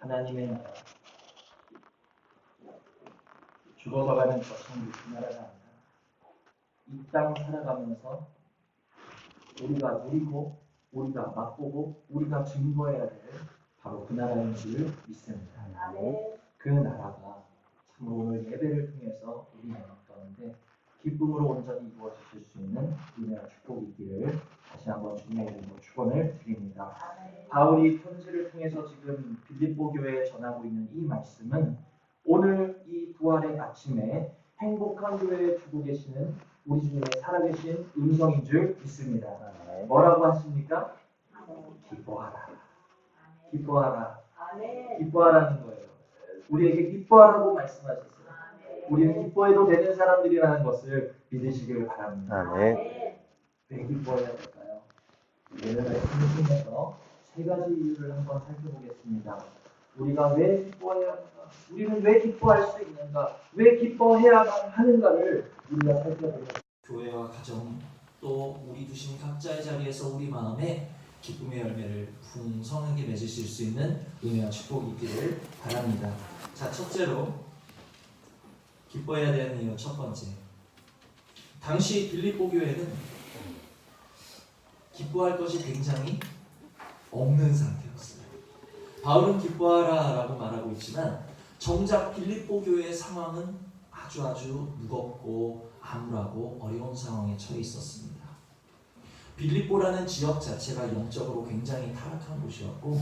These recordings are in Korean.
하나님의 나라, 죽어가는 저천국 그 나라가 아니라 이 땅 살아가면서 우리가 누리고 우리가 맛보고 우리가 증거해야 될 바로 그 나라인 줄 믿습니다. 그 나라가 참 오늘 예배를 통해서 우리 마음 가운데 기쁨으로 온전히 이루어지실 수 있는 은혜와 축복이 있기를 다시 한번 주님의 이름으로 축원을 드립니다. 바울이 편지를 통해서 지금 빌립보 교회에 전하고 있는 이 말씀은 오늘 이 부활의 아침에 행복한 교회에 두고 계시는 우리 주님의 살아계신 음성인 줄 믿습니다. 뭐라고 하십니까? 기뻐하라. 기뻐하라. 기뻐하라는 거예요. 우리에게 기뻐하라고 말씀하셨어요. 우리는 기뻐해도 되는 사람들이라는 것을 믿으시길 바랍니다. 왜 기뻐해야 될까요? 오늘 말씀을 통해서 세 가지 이유를 한번 살펴보겠습니다. 우리가 왜 기뻐해야 하는가? 우리는 왜 기뻐할 수 있는가? 왜 기뻐해야만 하는가를 우리가 살펴보겠습니다. 교회와 가정 또 우리 두신 각자의 자리에서 우리 마음에 기쁨의 열매를 풍성하게 맺으실 수 있는 은혜와 축복이 있기를 바랍니다. 자, 첫째로 기뻐해야 되는 이유 첫 번째. 당시 빌립보 교회는 기뻐할 것이 굉장히 없는 상태였어요. 바울은 기뻐하라라고 말하고 있지만 정작 빌립보 교회의 상황은 아주 무겁고 암울하고 어려운 상황에 처해 있었습니다. 빌립보라는 지역 자체가 영적으로 굉장히 타락한 곳이었고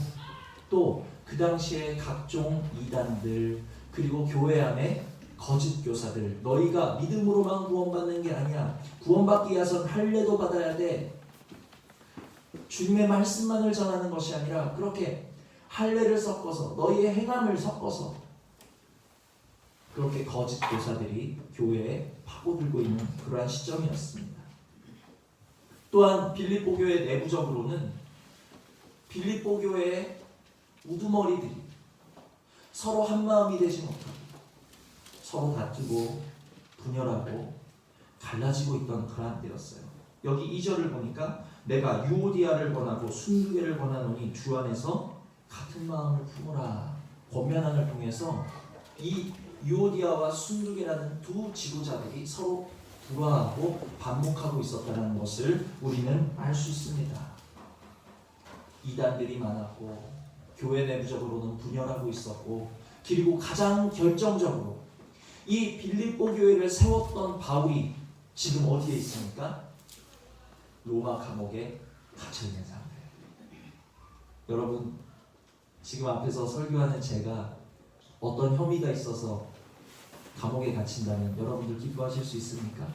또 그 당시에 각종 이단들 그리고 교회 안에 거짓 교사들 너희가 믿음으로만 구원받는 게 아니야. 구원받기 위해선 할례도 받아야 돼. 주님의 말씀만을 전하는 것이 아니라 그렇게 할례를 섞어서 너희의 행함을 섞어서 그렇게 거짓 교사들이 교회에 파고들고 있는 그러한 시점이었습니다. 또한 빌립보 교회 내부적으로는 빌립보 교회의 우두머리들이 서로 한마음이 되지 못하고 서로 다투고 분열하고 갈라지고 있던 그러한 때였어요. 여기 2절을 보니까 내가 유오디아를 권하고 순두개를 권하노니 주 안에서 같은 마음을 품으라. 권면안을 통해서 이 유오디아와 순두개라는 두 지도자들이 서로 불화하고 반목하고 있었다는 것을 우리는 알 수 있습니다. 이단들이 많았고 교회 내부적으로는 분열하고 있었고 그리고 가장 결정적으로 이 빌립보 교회를 세웠던 바울이 지금 어디에 있습니까? 로마 감옥에 갇혀있는 상태예요. 여러분 지금 앞에서 설교하는 제가 어떤 혐의가 있어서 감옥에 갇힌다면 여러분들 기뻐하실 수 있습니까?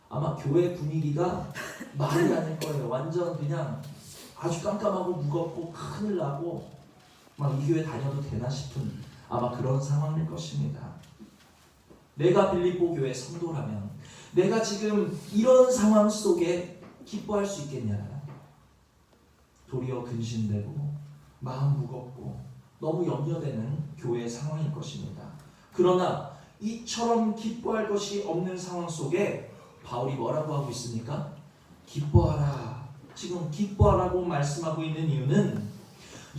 아마 교회 분위기가 말이 아닐 거예요. 완전 그냥 아주 깜깜하고 무겁고 큰일 나고 막 이 교회 다녀도 되나 싶은 아마 그런 상황일 것입니다. 내가 빌립보 교회 성도라면 내가 지금 이런 상황 속에 기뻐할 수 있겠냐? 도리어 근심되고 마음 무겁고 너무 염려되는 교회의 상황일 것입니다. 그러나 이처럼 기뻐할 것이 없는 상황 속에 바울이 뭐라고 하고 있습니까? 기뻐하라. 지금 기뻐하라고 말씀하고 있는 이유는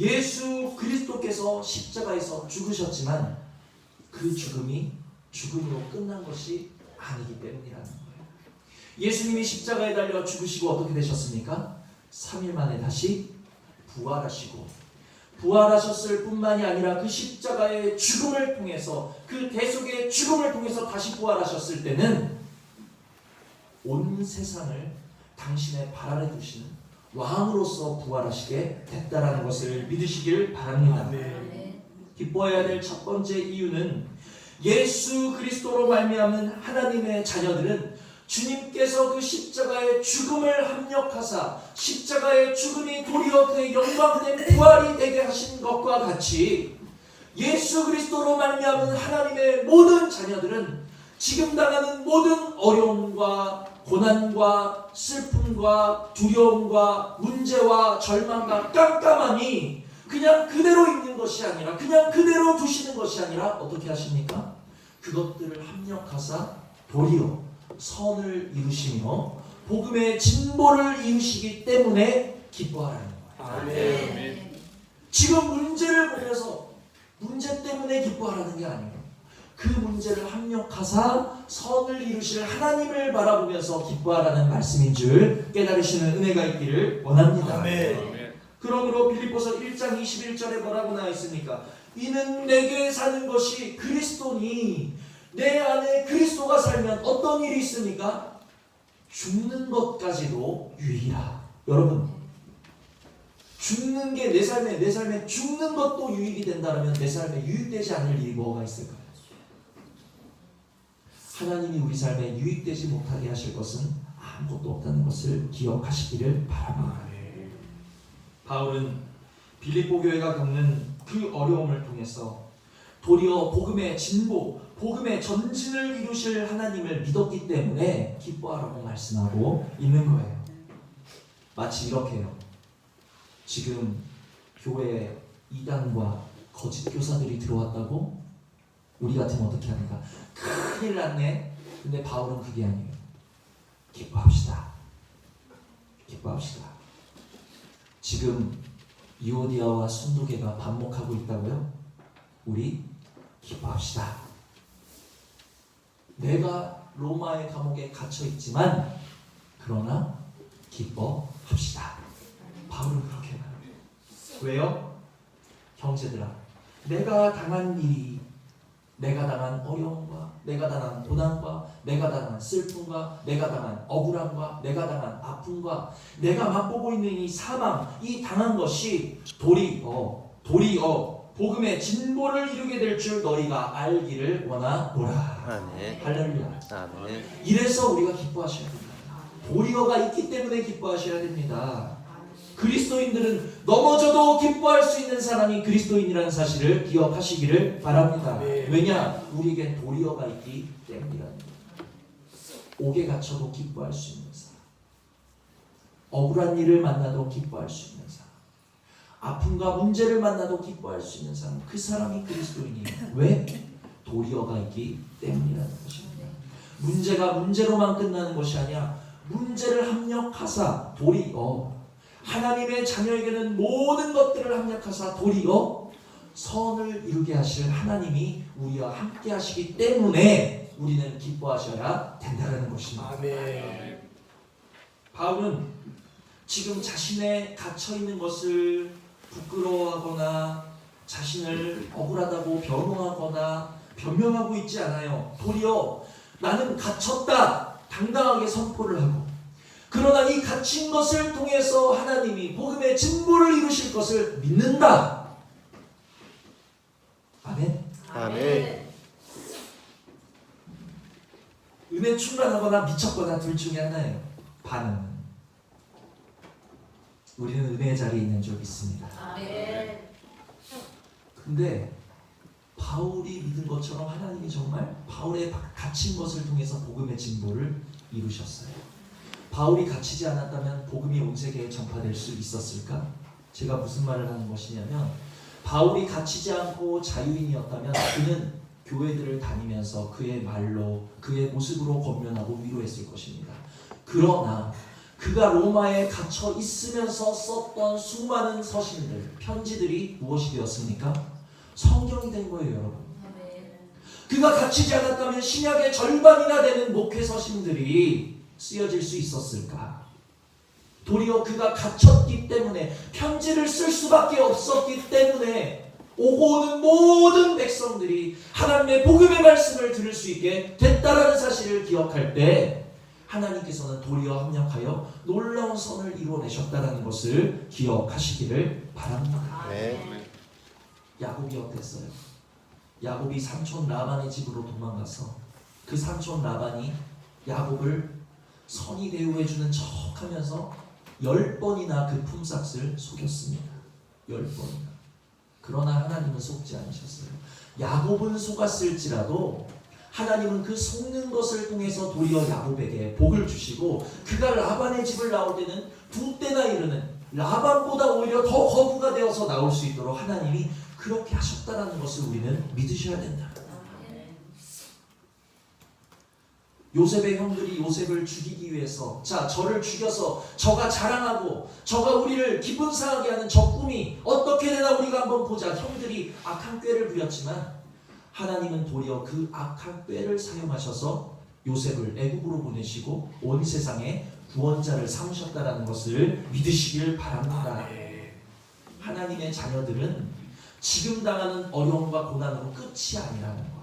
예수 그리스도께서 십자가에서 죽으셨지만 그 죽음이 죽음으로 끝난 것이 아니기 때문이라는 거예요. 예수님이 십자가에 달려 죽으시고 어떻게 되셨습니까? 3일 만에 다시 부활하시고 부활하셨을 뿐만이 아니라 그 십자가의 죽음을 통해서 그 대속의 죽음을 통해서 다시 부활하셨을 때는 온 세상을 당신의 발 아래 두시는 왕으로서 부활하시게 됐다라는 것을 믿으시길 바랍니다. 기뻐해야 될 첫 번째 이유는 예수 그리스도로 말미암은 하나님의 자녀들은 주님께서 그 십자가의 죽음을 합력하사 십자가의 죽음이 도리어 그의 영광된 부활이 되게 하신 것과 같이 예수 그리스도로 말미암은 하나님의 모든 자녀들은 지금 당하는 모든 어려움과 고난과 슬픔과 두려움과 문제와 절망과 깜깜함이 그냥 그대로 있는 것이 아니라 그냥 그대로 두시는 것이 아니라 어떻게 하십니까? 그것들을 합력하사 도리어 선을 이루시며 복음의 진보를 이루시기 때문에 기뻐하라는 거예요. 아멘. 지금 문제를 보면서 문제 때문에 기뻐하라는 게 아니에요. 그 문제를 합력하사 선을 이루실 하나님을 바라보면서 기뻐하라는 말씀인 줄 깨달으시는 은혜가 있기를 원합니다. 그러므로 빌립보서 1장 21절에 뭐라고 나와 있습니까? 이는 내게 사는 것이 그리스도니 내 안에 그리스도가 살면 어떤 일이 있습니까? 죽는 것까지도 유익이라. 여러분, 죽는 게 내 삶에 죽는 것도 유익이 된다면 내 삶에 유익되지 않을 일이 뭐가 있을까요? 하나님이 우리 삶에 유익되지 못하게 하실 것은 아무것도 없다는 것을 기억하시기를 바랍니다. 바울은 빌립보 교회가 겪는 그 어려움을 통해서 도리어 복음의 진보, 복음의 전진을 이루실 하나님을 믿었기 때문에 기뻐하라고 말씀하고 있는 거예요. 마치 이렇게요. 지금 교회에 이단과 거짓 교사들이 들어왔다고 우리 같으면 어떻게 합니까? 큰일 났네. 근데 바울은 그게 아니에요. 기뻐합시다. 기뻐합시다. 지금 유오디아와 순도계가 반목하고 있다고요? 우리 기뻐합시다. 내가 로마의 감옥에 갇혀 있지만 그러나 기뻐합시다. 바울은 그렇게 말합니다. 왜요? 형제들아, 내가 당한 일이, 내가 당한 어려움과 내가 당한 고난과 내가 당한 슬픔과 내가 당한 억울함과 내가 당한 아픔과 내가 맛보고 있는 이 사망, 이 당한 것이 도리어 복음의 진보를 이루게 될 줄 너희가 알기를 원하노라. 아멘. 할렐루야. 아멘. 이래서 우리가 기뻐하셔야 됩니다. 도리어가 있기 때문에 기뻐하셔야 됩니다. 그리스도인들은 넘어져도 기뻐할 수 있는 사람이 그리스도인이라는 사실을 기억하시기를 바랍니다. 왜냐? 우리에겐 도리어가 있기 때문이랍니다. 옥에 갇혀도 기뻐할 수 있는 사람, 억울한 일을 만나도 기뻐할 수 있는 사람, 아픔과 문제를 만나도 기뻐할 수 있는 사람, 그 사람이 그리스도인이에요. 왜? 도리어가 있기 때문이라는 것입니다. 문제가 문제로만 끝나는 것이 아니라 문제를 합력하사 도리어, 하나님의 자녀에게는 모든 것들을 합력하사 도리어 선을 이루게 하실 하나님이 우리와 함께 하시기 때문에 우리는 기뻐하셔야 된다는 것입니다. 아멘. 바울은 지금 자신의 갇혀있는 것을 부끄러워하거나 자신을 억울하다고 변호하거나 변명하고 있지 않아요. 도리어 나는 갇혔다 당당하게 선포를 하고, 그러나 이 갇힌 것을 통해서 하나님이 복음의 진보를 이루실 것을 믿는다. 아멘. 아멘. 은혜 충만하거나 미쳤거나 둘 중에 하나예요. 반응은. 우리는 은혜의 자리에 있는 줄 믿습니다. 아멘. 근데 바울이 믿은 것처럼 하나님이 정말 바울의 갇힌 것을 통해서 복음의 진보를 이루셨어요. 바울이 갇히지 않았다면 복음이 온 세계에 전파될 수 있었을까? 제가 무슨 말을 하는 것이냐면, 바울이 갇히지 않고 자유인이었다면 그는 교회들을 다니면서 그의 말로, 그의 모습으로 권면하고 위로했을 것입니다. 그러나 그가 로마에 갇혀 있으면서 썼던 수많은 서신들, 편지들이 무엇이 되었습니까? 성경이 된 거예요, 여러분. 그가 갇히지 않았다면 신약의 절반이나 되는 목회 서신들이 쓰여질 수 있었을까? 도리어 그가 갇혔기 때문에, 편지를 쓸 수밖에 없었기 때문에 오고 오는 모든 백성들이 하나님의 복음의 말씀을 들을 수 있게 됐다라는 사실을 기억할 때 하나님께서는 도리어 합력하여 놀라운 선을 이루어내셨다는 것을 기억하시기를 바랍니다. 네. 야곱이 어땠어요? 야곱이 삼촌 라반의 집으로 도망가서 그 삼촌 라반이 야곱을 선이 대우해주는 척하면서 10번이나 그 품삯을 속였습니다. 10번이나. 그러나 하나님은 속지 않으셨어요. 야곱은 속았을지라도 하나님은 그 속는 것을 통해서 도리어 야곱에게 복을 주시고, 그가 라반의 집을 나올 때는 2때나 이르는, 라반보다 오히려 더 거부가 되어서 나올 수 있도록 하나님이 그렇게 하셨다는 것을 우리는 믿으셔야 된다. 요셉의 형들이 요셉을 죽이기 위해서 저를 죽여서 저가 자랑하고 저가 우리를 기분 상하게 하는 저 꿈이 어떻게 되나 우리가 한번 보자. 형들이 악한 꾀를 부렸지만 하나님은 도리어 그 악한 꾀를 사용하셔서 요셉을 애굽으로 보내시고 온 세상에 구원자를 삼으셨다는 것을 믿으시길 바랍니다. 하나님의 자녀들은 지금 당하는 어려움과 고난으로 끝이 아니라는 거예요.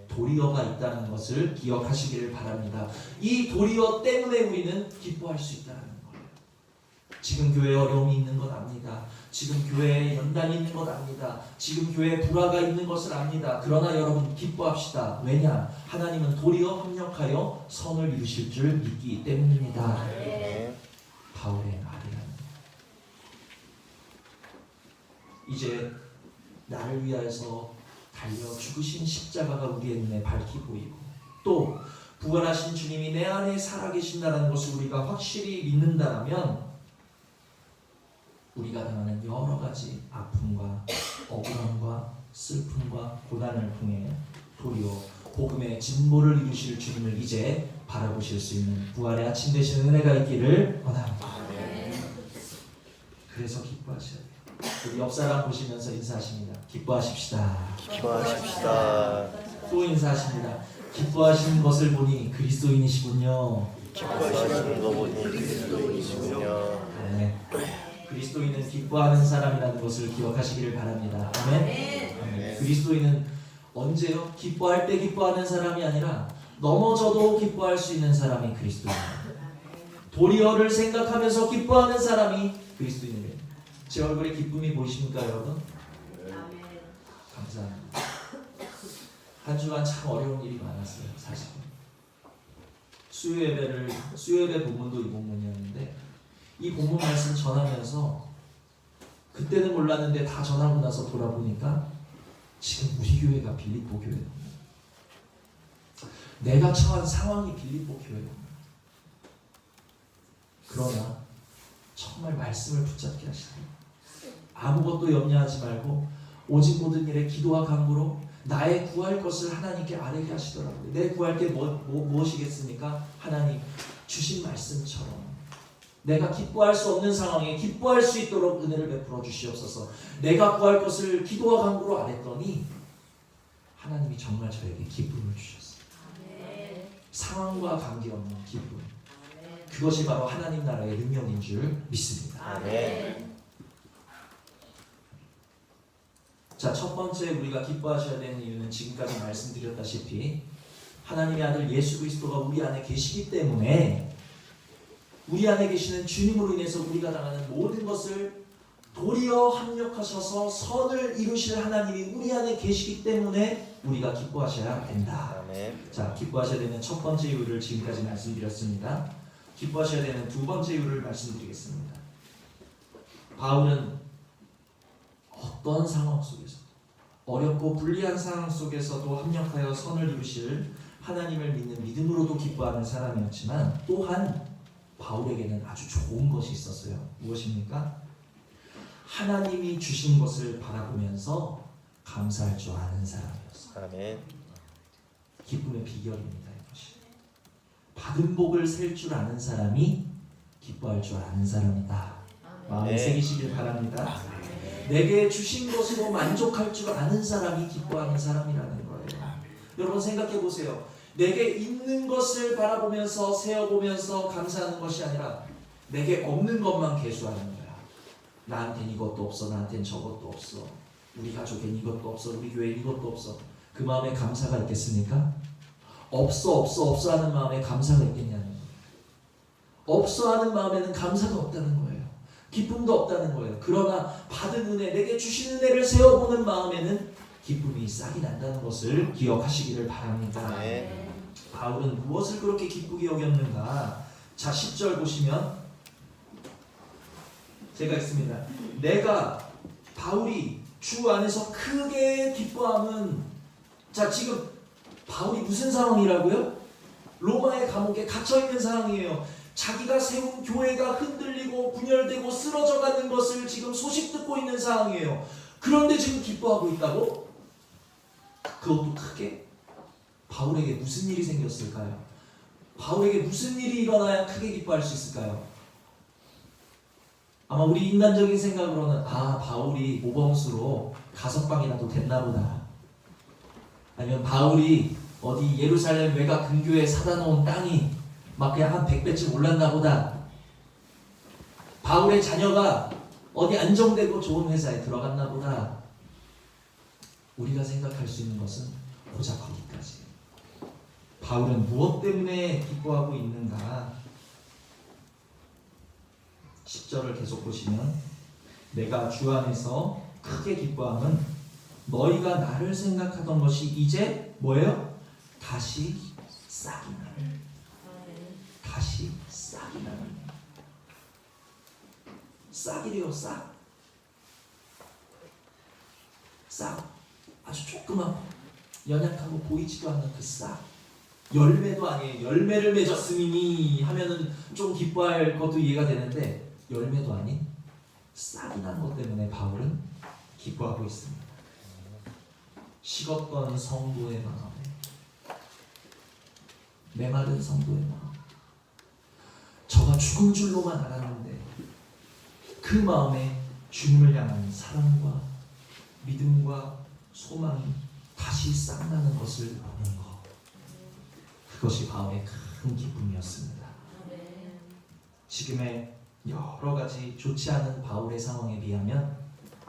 도리어가 있다는 것을 기억하시기를 바랍니다. 이 도리어 때문에 우리는 기뻐할 수 있다는 거예요. 지금 교회에 어려움이 있는 것 압니다. 지금 교회에 연단이 있는 것 압니다. 지금 교회에 불화가 있는 것을 압니다. 그러나 여러분 기뻐합시다. 왜냐? 하나님은 도리어 협력하여 선을 이루실 줄 믿기 때문입니다. 바울의 말이란 이제 나를 위하여서 달려 죽으신 십자가가 우리의 눈에 밝히 보이고 또 부활하신 주님이 내 안에 살아계신다는 것을 우리가 확실히 믿는다면 우리가 당하는 여러 가지 아픔과 억울함과 슬픔과 고난을 통해 도리어 복음의 진보를 이루실 주님을 이제 바라보실 수 있는 부활의 아침 되시는 은혜가 있기를 원합니다. 그래서 기뻐하셔야 돼요. 우리 옆 사람 보시면서 인사하십니다. 기뻐하십시다. 기뻐하십시다. 또 인사하십니다. 기뻐하시는 것을 보니 그리스도인이시군요. 기뻐하시는 거 보니 그리스도인이시군요. 네. 그리스도인은 기뻐하는 사람이라는 것을 기억하시기를 바랍니다. 아멘. 아멘. 그리스도인은 언제요? 기뻐할 때 기뻐하는 사람이 아니라 넘어져도 기뻐할 수 있는 사람이 그리스도인입니다. 도리어를 생각하면서 기뻐하는 사람이 그리스도인이에요. 제 얼굴에 기쁨이 보이십니까, 여러분? 감사합니다. 한 주간 참 어려운 일이 많았어요, 사실. 수요예배 본문도 이 본문이었는데 이 본문 말씀 전하면서 그때는 몰랐는데 다 전하고 나서 돌아보니까 지금 우리 교회가 빌립보 교회입니다. 내가 처한 상황이 빌립보 교회입니다. 그러나 정말 말씀을 붙잡게 하시고 아무것도 염려하지 말고 오직 모든 일에 기도와 간구로 나의 구할 것을 하나님께 아뢰게 하시더라고요. 내 구할 게 무엇이겠습니까? 하나님 주신 말씀처럼 내가 기뻐할 수 없는 상황에 기뻐할 수 있도록 은혜를 베풀어 주시옵소서. 내가 구할 것을 기도와 간구로 아뢰더니 하나님이 정말 저에게 기쁨을 주셨어요. 상황과 관계없는 기쁨. 그것이 바로 하나님 나라의 능력인 줄 믿습니다. 아멘. 자, 첫 번째 우리가 기뻐하셔야 되는 이유는 지금까지 말씀드렸다시피 하나님의 아들 예수 그리스도가 우리 안에 계시기 때문에 우리 안에 계시는 주님으로 인해서 우리가 당하는 모든 것을 도리어 합력하셔서 선을 이루실 하나님이 우리 안에 계시기 때문에 우리가 기뻐하셔야 된다. 아멘. 자, 기뻐하셔야 되는 첫 번째 이유를 지금까지 말씀드렸습니다. 기뻐하셔야 되는 두 번째 이유를 말씀드리겠습니다. 바울은 어떤 상황 속에서 어렵고 불리한 상황 속에서도 합력하여 선을 이루실 하나님을 믿는 믿음으로도 기뻐하는 사람이었지만 또한 바울에게는 아주 좋은 것이 있었어요. 무엇입니까? 하나님이 주신 것을 바라보면서 감사할 줄 아는 사람이었어요. 아멘. 기쁨의 비결입니다. 이것이. 받은 복을 셀 줄 아는 사람이 기뻐할 줄 아는 사람이다. 마음에 새기시길 바랍니다. 내게 주신 것으로 만족할 줄 아는 사람이 기뻐하는 사람이라는 거예요. 여러분 생각해 보세요. 내게 있는 것을 바라보면서 세어보면서 감사하는 것이 아니라 내게 없는 것만 계수하는 거야. 나한텐 이것도 없어, 나한텐 저것도 없어, 우리 가족엔 이것도 없어, 우리 교회엔 이것도 없어. 그 마음에 감사가 있겠습니까? 없어 하는 마음에 감사가 있겠냐는 거예요. 없어 하는 마음에는 감사가 없다는 거예요. 기쁨도 없다는 거예요. 그러나 받은 은혜, 내게 주신 은혜를 세어보는 마음에는 기쁨이 싹이 난다는 것을 기억하시기를 바랍니다. 네. 바울은 무엇을 그렇게 기쁘게 여겼는가? 자, 10절 보시면 제가 있습니다. 내가 바울이 주 안에서 크게 기뻐함은, 자, 지금 바울이 무슨 상황이라고요? 로마의 감옥에 갇혀있는 상황이에요. 자기가 세운 교회가 흔들리고 분열되고 쓰러져가는 것을 지금 소식 듣고 있는 상황이에요. 그런데 지금 기뻐하고 있다고? 그것도 크게? 바울에게 무슨 일이 생겼을까요? 바울에게 무슨 일이 일어나야 크게 기뻐할 수 있을까요? 아마 우리 인간적인 생각으로는 바울이 모범수로 5방이라도 됐나 보다. 아니면 바울이 어디 예루살렘 외곽 근교에 사다 놓은 땅이 막 그냥 한 100배쯤 올랐나 보다. 바울의 자녀가 어디 안정되고 좋은 회사에 들어갔나 보다. 우리가 생각할 수 있는 것은 고작 거기까지. 바울은 무엇 때문에 기뻐하고 있는가? 10절을 계속 보시면 내가 주 안에서 크게 기뻐함은 너희가 나를 생각하던 것이 이제 뭐예요? 다시 싹이 나는. 다시 싹이 나는. 싹이래요. 싹. 아주 조그맣고 연약하고 보이지도 않는 그 싹. 열매도 아니에요. 열매를 맺었으니 하면은 좀 기뻐할 것도 이해가 되는데 열매도 아닌 싹이 난 것 때문에 바울은 기뻐하고 있습니다. 식었던 성도의 마음에, 메마른 성도의 마음, 저가 죽은 줄로만 알았는데 그 마음에 주님을 향한 사랑과 믿음과 소망이 다시 싹나는 것을 보는 것, 그것이 바울의 큰 기쁨이었습니다. 지금의 여러 가지 좋지 않은 바울의 상황에 비하면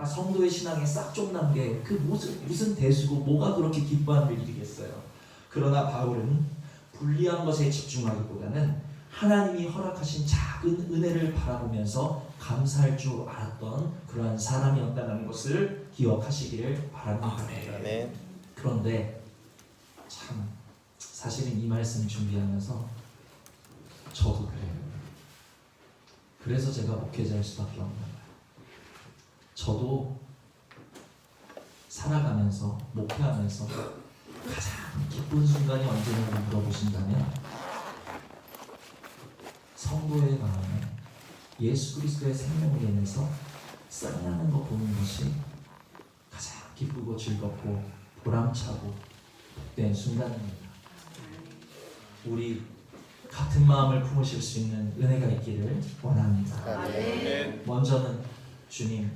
성도의 신앙에 싹 좀 난 게 그 무슨 대수고 뭐가 그렇게 기뻐하는 일이겠어요. 그러나 바울은 불리한 것에 집중하기보다는 하나님이 허락하신 작은 은혜를 바라보면서 감사할 줄 알았던 그러한 사람이었다는 것을 기억하시기를 바랍니다. 아멘. 그런데 참 사실은 이 말씀 준비하면서 저도 그래요. 그래서 제가 목회자일 수밖에 없는 거예요. 저도 살아가면서 목회하면서 가장 기쁜 순간이 언제냐고 물어보신다면 성도의 마음에 예수 그리스도의 생명을 인해서 싹나는 거 보는 것이 가장 기쁘고 즐겁고 보람차고 복된 순간입니다. 우리 같은 마음을 품으실 수 있는 은혜가 있기를 원합니다. 아멘. 먼저는 주님,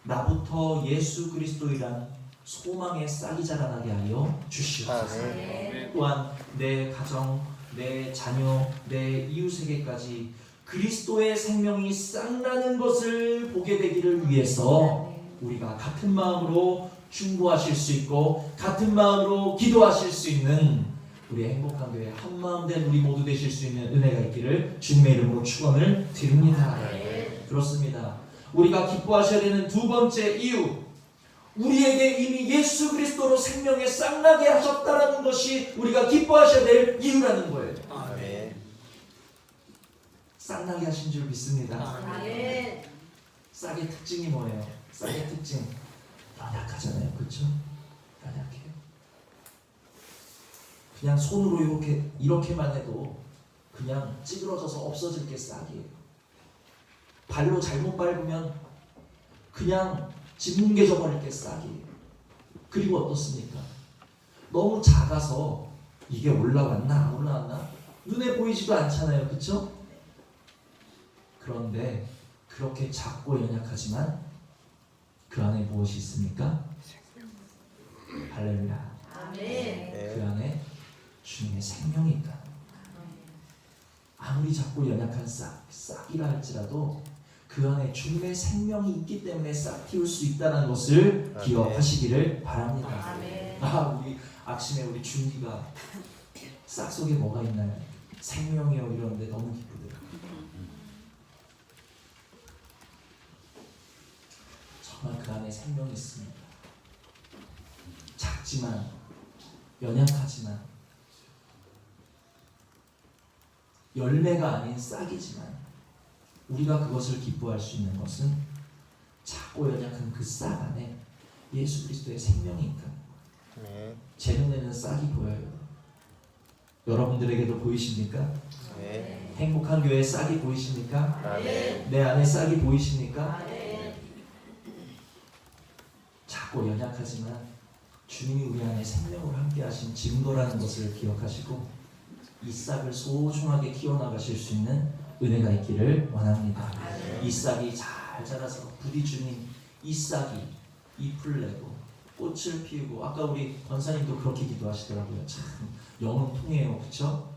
나부터 예수 그리스도이란 소망의 싹이 자라나게 하여 주시옵소서. 아멘. 또한 내 가정, 내 자녀, 내 이웃에게까지 그리스도의 생명이 싹나는 것을 보게 되기를 위해서 우리가 같은 마음으로 충고하실 수 있고 같은 마음으로 기도하실 수 있는 우리 행복한 교회 한마음된 우리 모두 되실 수 있는 은혜가 있기를 주님의 이름으로 축원을 드립니다. 그렇습니다. 우리가 기뻐하셔야 되는 두 번째 이유, 우리에게 이미 예수 그리스도로 생명에 싹나게 하셨다는 것이 우리가 기뻐하셔야 될 이유라는 거예요. 아멘. 싹나게 하신 줄 믿습니다. 아멘. 싹의 특징이 뭐예요? 싹의 특징, 연약하잖아요. 그렇죠? 연약해요. 그냥 손으로 이렇게만 해도 그냥 찌그러져서 없어질 게 싹이에요. 발로 잘못 밟으면 그냥 짓뭉개져 버릴 게 싹이에요. 그리고 어떻습니까? 너무 작아서 이게 올라왔나 안 올라왔나 눈에 보이지도 않잖아요. 그렇죠? 그런데 그렇게 작고 연약하지만 그 안에 무엇이 있습니까? 할렐루야. 아멘. 그 안에 주님의 생명이 있다. 아무리 작고 연약한 싹이라 할지라도 그 안에 주님의 생명이 있기 때문에 싹 틔울 수 있다는 것을 아멘. 기억하시기를 바랍니다. 아멘. 우리 아침에 우리 준이가 싹 속에 뭐가 있나요? 생명이요 이러는데 너무 기쁘더라고요. 정말 그 안에 생명이 있습니다. 작지만 연약하지만 열매가 아닌 싹이지만 우리가 그것을 기뻐할 수 있는 것은 작고 연약한 그 싹 안에 예수 그리스도의 생명이 있다는 거예요. 아멘. 제 눈에는 싹이 보여요. 여러분들에게도 보이십니까? 아멘. 행복한 교회의 싹이 보이십니까? 아멘. 내 안에 싹이 보이십니까? 아멘. 작고 연약하지만 주님이 우리 안에 생명을 함께 하신 증거라는 것을 기억하시고 이 싹을 소중하게 키워나가실 수 있는 은혜가 있기를 원합니다. 이 싹이 잘 자라서 부디 주님 이 싹이 잎을 내고 꽃을 피우고, 아까 우리 권사님도 그렇게 기도하시더라고요. 참 영은 통해요, 그렇죠?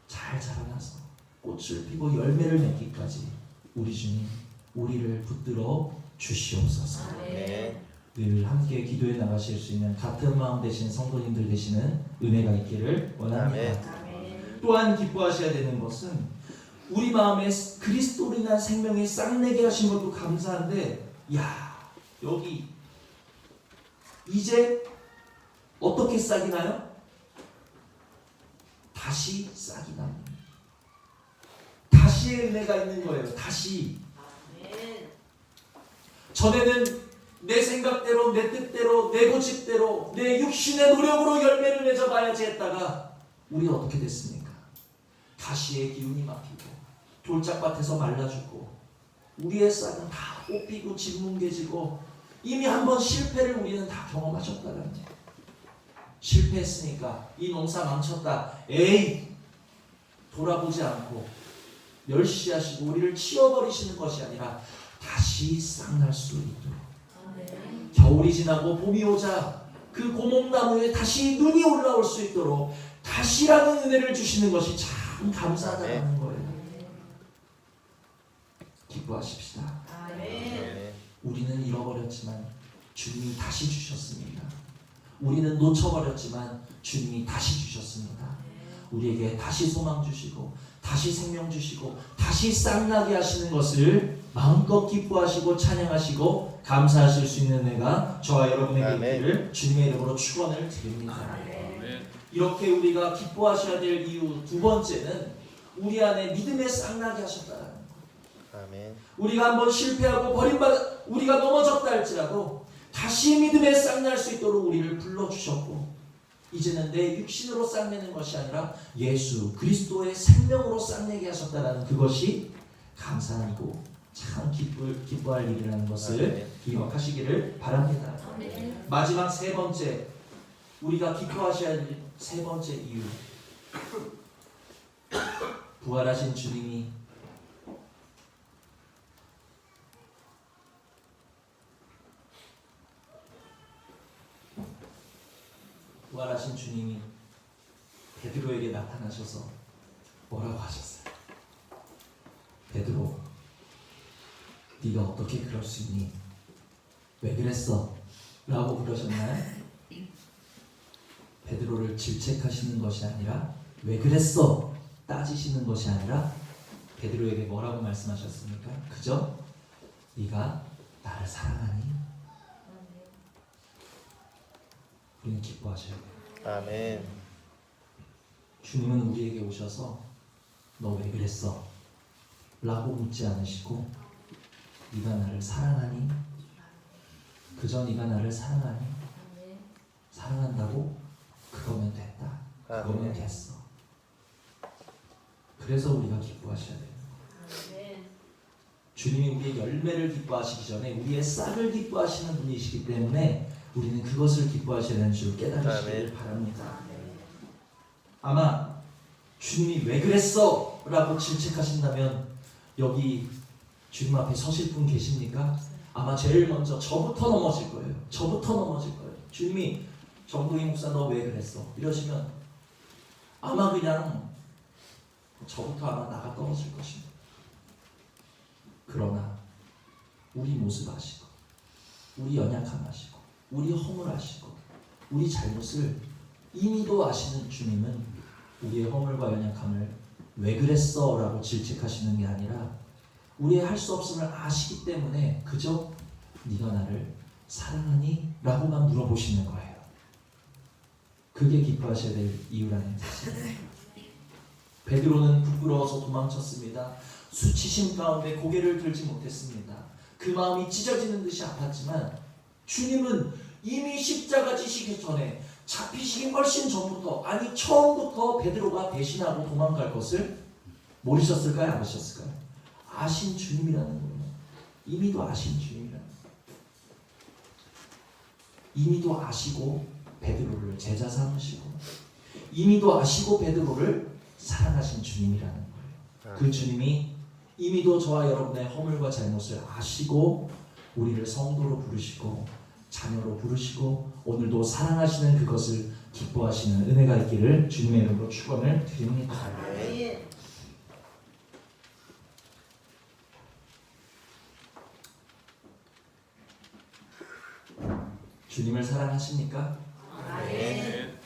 잘 자라나서 꽃을 피고 열매를 맺기까지 우리 주님 우리를 붙들어 주시옵소서. 아멘. 늘 함께 기도해 나가실 수 있는 같은 마음 되신 성도님들 되시는 은혜가 있기를 원합니다. 아멘. 또한 기뻐하셔야 되는 것은 우리 마음에 그리스도로 인한 생명이 싹내게 하신 것도 감사한데, 야, 여기 이제 어떻게 싹이 나요? 다시 싹이 납니다. 다시의 은혜가 있는 거예요. 다시. 아멘. 전에는 내 생각대로, 내 뜻대로, 내 고집대로, 내 육신의 노력으로 열매를 맺어봐야지 했다가 우리 어떻게 됐습니까? 가시의 기운이 막히고 돌짝밭에서 말라 죽고 우리의 싹은 다 뽑히고 짓뭉개지고, 이미 한번 실패를 우리는 다 경험하셨다는 거예요. 실패했으니까 이 농사 망쳤다, 에이, 돌아보지 않고 멸시하시고 우리를 치워버리시는 것이 아니라 다시 싹날 수 있도록, 아멘. 겨울이 지나고 봄이 오자 그 고목나무에 다시 눈이 올라올 수 있도록 다시라는 은혜를 주시는 것이 참 감사하다는 거예요. 기뻐하십시다. 아멘. 우리는 잃어버렸지만 주님이 다시 주셨습니다. 우리는 놓쳐버렸지만 주님이 다시 주셨습니다. 우리에게 다시 소망 주시고 다시 생명 주시고 다시 싹나게 하시는 것을 마음껏 기뻐하시고 찬양하시고 감사하실 수 있는 은혜가 저와 여러분에게 아멘. 있기를 주님의 이름으로 축원을 드립니다. 이렇게 우리가 기뻐하셔야 될 이유 두 번째는 우리 안에 믿음의 싹나게 하셨다는 거예요. 아멘. 우리가 한번 실패하고 버림받아 우리가 넘어졌다 할지라도 다시 믿음에 싹날 수 있도록 우리를 불러주셨고, 이제는 내 육신으로 싹내는 것이 아니라 예수 그리스도의 생명으로 싹내게 하셨다는 그것이 감사하고 참 기뻐할 일이라는 것을 기억하시기를 바랍니다. 아멘. 마지막 세 번째, 우리가 기뻐하셔야 할 세 번째 이유, 부활하신 주님이 부활하신 주님이 베드로에게 나타나셔서 뭐라고 하셨어요? 베드로, 네가 어떻게 그럴 수 있니? 왜 그랬어? 라고 그러셨나요? 베드로를 질책하시는 것이 아니라 왜 그랬어? 따지시는 것이 아니라 베드로에게 뭐라고 말씀하셨습니까? 그저 네가 나를 사랑하니? 우리는 기뻐하셔야 돼요. 아멘. 주님은 우리에게 오셔서 너 왜 그랬어? 라고 묻지 않으시고 네가 나를 사랑하니? 그저 네가 나를 사랑하니? 사랑한다고? 그거면 됐다. 그거면 됐어. 그래서 우리가 기뻐하셔야 돼요. 아멘. 주님이 우리의 열매를 기뻐하시기 전에 우리의 싹을 기뻐하시는 분이시기 때문에 우리는 그것을 기뻐하셔야 되는 줄 깨달으시기를 바랍니다. 아마 주님이 왜 그랬어? 라고 질책하신다면 여기 주님 앞에 서실 분 계십니까? 아마 제일 먼저 저부터 넘어질 거예요. 저부터 넘어질 거예요. 주님이 정동희 목사 너 왜 그랬어? 이러시면 아마 그냥 저부터 아마 나가 떨어질 것입니다. 그러나 우리 모습 아시고 우리 연약함 아시고 우리 허물 아시고 우리 잘못을 이미도 아시는 주님은 우리의 허물과 연약함을 왜 그랬어? 라고 질책하시는 게 아니라 우리의 할 수 없음을 아시기 때문에 그저 네가 나를 사랑하니? 라고만 물어보시는 거예요. 그게 기뻐하셔야 될 이유라는 뜻입니다. 베드로는 부끄러워서 도망쳤습니다. 수치심 가운데 고개를 들지 못했습니다. 그 마음이 찢어지는 듯이 아팠지만 주님은 이미 십자가 지시기 전에 잡히시기 훨씬 전부터, 아니 처음부터 베드로가 배신하고 도망갈 것을 모르셨을까요? 아셨을까요? 아신 주님이라는 거예요. 이미도 아신 주님이라는 거예요. 이미도 아시고 베드로를 제자 삼으시고 이미도 아시고 베드로를 사랑하신 주님이라는 거예요. 그 주님이 이미도 저와 여러분의 허물과 잘못을 아시고 우리를 성도로 부르시고 자녀로 부르시고 오늘도 사랑하시는 그것을 기뻐하시는 은혜가 있기를 주님의 이름으로 축원을 드립니다. 아멘. 주님을 사랑하십니까? 아멘.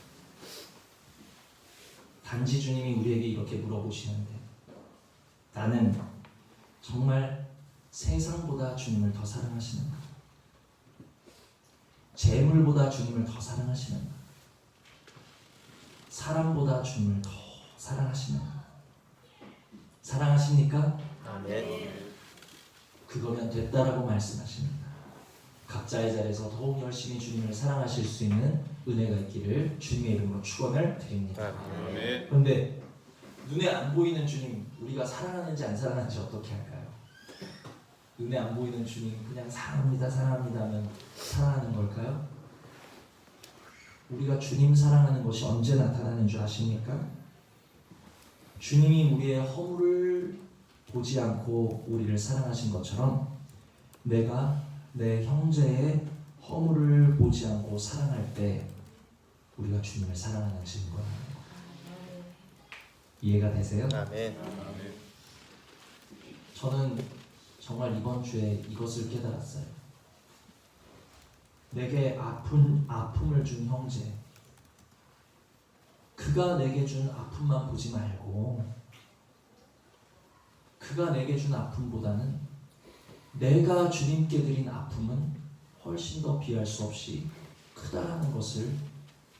단지 주님이 우리에게 이렇게 물어보시는데 나는 정말 세상보다 주님을 더 사랑하시는가? 재물보다 주님을 더 사랑하시는가? 사람보다 주님을 더 사랑하시는가? 사랑하십니까? 아멘. 그거면 됐다라고 말씀하십니다. 각자의 자리에서 더욱 열심히 주님을 사랑하실 수 있는 은혜가 있기를 주님의 이름으로 축원을 드립니다. 아멘. 그런데 눈에 안 보이는 주님 우리가 사랑하는지 안 사랑하는지 어떻게 할까요? 눈에 안 보이는 주님 그냥 사랑합니다 사랑합니다 하면 사랑하는 걸까요? 우리가 주님 사랑하는 것이 언제 나타나는 줄 아십니까? 주님이 우리의 허물을 보지 않고 우리를 사랑하신 것처럼 내가 내 형제의 허물을 보지 않고 사랑할 때 우리가 주님을 사랑하는 증거예요. 이해가 되세요? 아멘. 저는 정말 이번 주에 이것을 깨달았어요. 내게 아픔을 준 형제, 그가 내게 준 아픔만 보지 말고 그가 내게 준 아픔보다는 내가 주님께 드린 아픔은 훨씬 더 비할 수 없이 크다라는 것을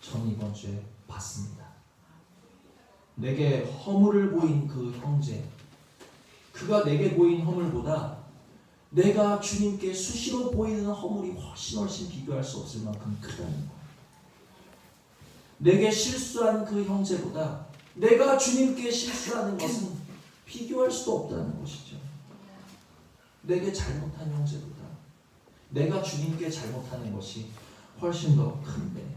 저는 이번 주에 봤습니다. 내게 허물을 보인 그 형제, 그가 내게 보인 허물보다 내가 주님께 수시로 보이는 허물이 훨씬 비교할 수 없을 만큼 크다는 거예요. 내게 실수한 그 형제보다 내가 주님께 실수하는 것은 비교할 수도 없다는 것이죠. 내게 잘못한 형제보다 내가 주님께 잘못하는 것이 훨씬 더 큰데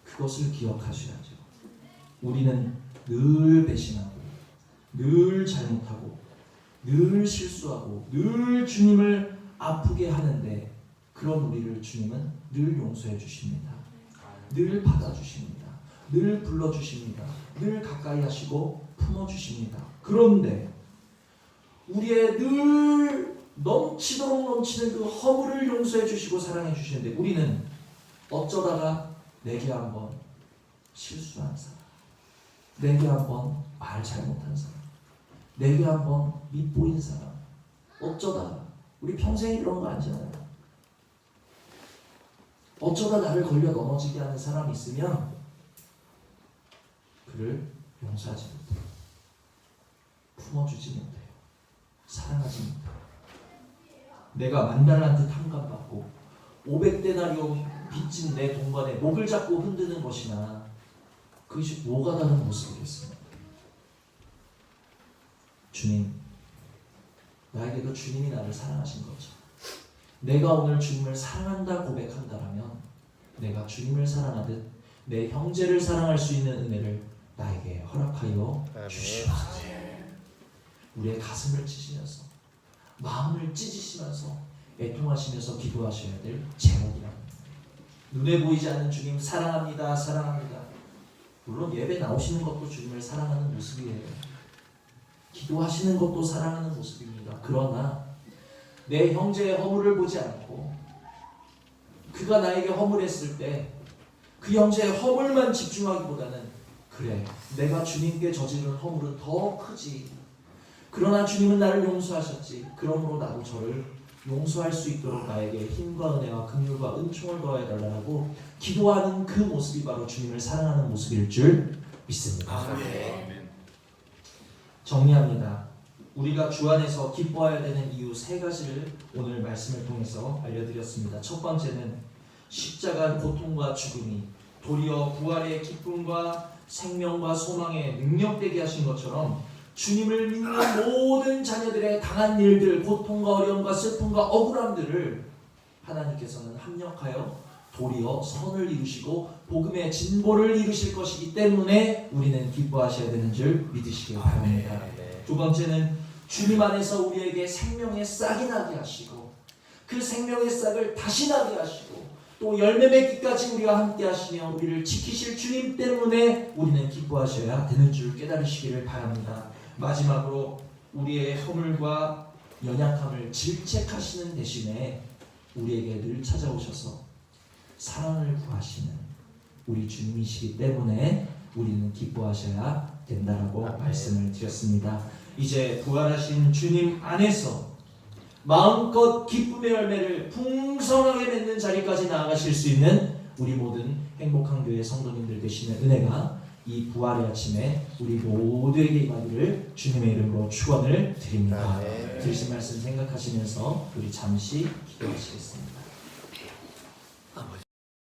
그것을 기억하셔야죠. 우리는 늘 배신하고 늘 잘못하고 늘 실수하고 늘 주님을 아프게 하는데 그런 우리를 주님은 늘 용서해 주십니다. 늘 받아주십니다. 늘 불러주십니다. 늘 가까이 하시고 품어주십니다. 그런데 우리의 늘 넘치도록 넘치는 그 허물을 용서해 주시고 사랑해 주시는데 우리는 어쩌다가 내게 한번 실수한 사람, 내게 한번 말 잘못한 사람, 내게 한번 밉보인 사람, 어쩌다가 우리 평생 이런 거 아니잖아요. 어쩌다 나를 걸려 넘어지게 하는 사람이 있으면 그를 용서하지 못해요. 품어주지 못해요. 사랑하지 못해요. 내가 만달란트 탕감받고 500데나리온 빚진 내 동반에 목을 잡고 흔드는 것이나 그것이 뭐가 다른 모습이겠습니까? 주님, 나에게도 주님이 나를 사랑하신 거죠. 내가 오늘 주님을 사랑한다 고백한다라면 내가 주님을 사랑하듯 내 형제를 사랑할 수 있는 은혜를 나에게 허락하여 주시옵소서. 우리의 가슴을 찢으면서 마음을 찢으시면서 애통하시면서 기도하셔야 될 제목이랍니다. 눈에 보이지 않는 주님 사랑합니다. 사랑합니다. 물론 예배 나오시는 것도 주님을 사랑하는 모습이에요. 기도하시는 것도 사랑하는 모습입니다. 그러나 내 형제의 허물을 보지 않고 그가 나에게 허물했을 때 그 형제의 허물만 집중하기보다는 그래, 내가 주님께 저지른 허물은 더 크지. 그러나 주님은 나를 용서하셨지. 그러므로 나도 저를 용서할 수 있도록 나에게 힘과 은혜와 긍휼과 은총을 더해달라고 기도하는 그 모습이 바로 주님을 사랑하는 모습일 줄 믿습니다. 아멘. 정리합니다. 우리가 주 안에서 기뻐해야 되는 이유 3가지를 오늘 말씀을 통해서 알려드렸습니다. 첫 번째는 십자가 고통과 죽음이 도리어 부활의 기쁨과 생명과 소망의 능력되게 하신 것처럼 주님을 믿는 모든 자녀들의 당한 일들, 고통과 어려움과 슬픔과 억울함들을 하나님께서는 합력하여 도리어 선을 이루시고 복음의 진보를 이루실 것이기 때문에 우리는 기뻐하셔야 되는 줄 믿으시기 바랍니다. 두 번째는 주님 안에서 우리에게 생명의 싹이 나게 하시고 그 생명의 싹을 다시 나게 하시고 또 열매 맺기까지 우리와 함께 하시며 우리를 지키실 주님 때문에 우리는 기뻐하셔야 되는 줄 깨달으시기를 바랍니다. 마지막으로 우리의 허물과 연약함을 질책하시는 대신에 우리에게 늘 찾아오셔서 사랑을 구하시는 우리 주님이시기 때문에 우리는 기뻐하셔야 된다라고 말씀을 드렸습니다. 이제 부활하신 주님 안에서 마음껏 기쁨의 열매를 풍성하게 맺는 자리까지 나아가실 수 있는 우리 모든 행복한 교회 성도님들 되시는 은혜가 이 부활의 아침에 우리 모두에게 임하기를 주님의 이름으로 축원을 드립니다. 들으신 말씀 생각하시면서 우리 잠시 기도하시겠습니다.